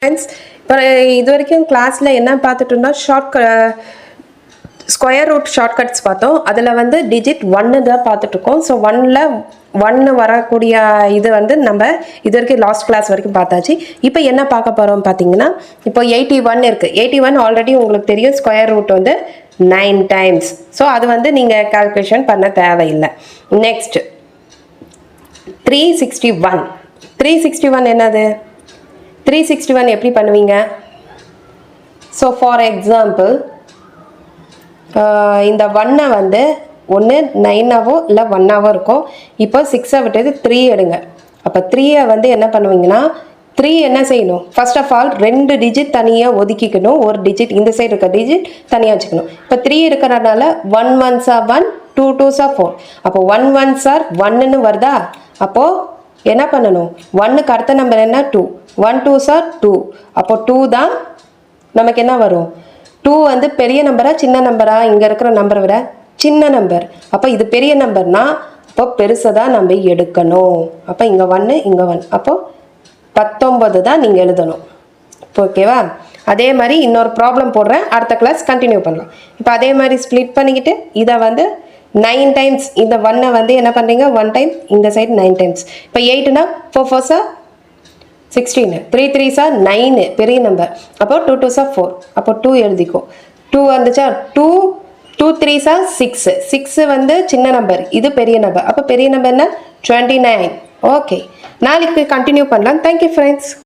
Friends, இப்போ இது வரைக்கும் கிளாஸில் என்ன பார்த்துட்டு இருந்தோம், ஸ்கொயர் ரூட் ஷார்ட்கட்ஸ் பார்த்தோம். அதில் வந்து டிஜிட் 1 தான் பார்த்துட்ருக்கோம். ஸோ 1 வரக்கூடிய இது வந்து நம்ம இது வரைக்கும் லாஸ்ட் கிளாஸ் வரைக்கும் பார்த்தாச்சு. இப்போ என்ன பார்க்க போகிறோம் பார்த்தீங்கன்னா, இப்போ 81 இருக்குது. 81 ஆல்ரெடி உங்களுக்கு தெரியும், ஸ்கொயர் ரூட் வந்து 9 டைம்ஸ். ஸோ அது வந்து நீங்கள் கால்குலேஷன் பண்ண தேவையில்லை. நெக்ஸ்ட் 361. 361 என்னது? 361 எப்படி பண்ணுவீங்க? ஸோ ஃபார் எக்ஸாம்பிள், இந்த 1 வந்து ஒன்று 9ஆவோ இல்லை 1ஆவோ இருக்கும். இப்போ 6 விட்டது 3 எடுங்க. அப்போ 3 வந்து என்ன பண்ணுவீங்கன்னா, 3 என்ன செய்யணும்? ஃபர்ஸ்ட் ஆஃப் ஆல் 2 டிஜிட் தனியாக ஒதுக்கிக்கணும். ஒரு டிஜிட் இந்த சைடு இருக்க டிஜிட் தனியாக வச்சுக்கணும். இப்போ 3 இருக்கிறதுனால 1 1s are 1, 2 2s are 4. அப்போ 1 1s are 1ன்னு வருதா? அப்போது என்ன பண்ணணும்? 1க்கு அடுத்த நம்பர் என்ன? 2. 1 2s are 2. அப்போ 2 தான் நமக்கு என்ன வரும்? 2 வந்து பெரிய நம்பரா சின்ன நம்பரா? இங்கே இருக்கிற நம்பரை விட சின்ன நம்பர். அப்போ இது பெரிய நம்பர்னா அப்போ பெருசை தான் நம்ம எடுக்கணும். அப்போ இங்கே 1 இங்கே 1, அப்போது 19 தான் நீங்கள் எழுதணும். இப்போ ஓகேவா? அதே மாதிரி இன்னொரு ப்ராப்ளம் போடுறேன், அடுத்த கிளாஸ் கண்டினியூ பண்ணலாம். இப்போ அதே மாதிரி ஸ்ப்ளிட் பண்ணிக்கிட்டு இதை வந்து 9 டைம்ஸ், இந்த 1 வந்து என்ன பண்ணுறீங்க? 1 டைம், இந்த சைடு 9 டைம்ஸ். இப்போ 8னா 4 4s are 16, 3 3s are 9 பெரிய நம்பர். அப்போ 2 2s are 4. அப்போ 2 எழுதிக்கோ. 2 வந்துச்சா? 2 2 3s are 6. 6 வந்து சின்ன நம்பர், இது பெரிய நம்பர். அப்போ பெரிய நம்பர் என்ன? 29. ஓகே, நாளைக்கு கண்டினியூ பண்ணலாம். Thank you friends.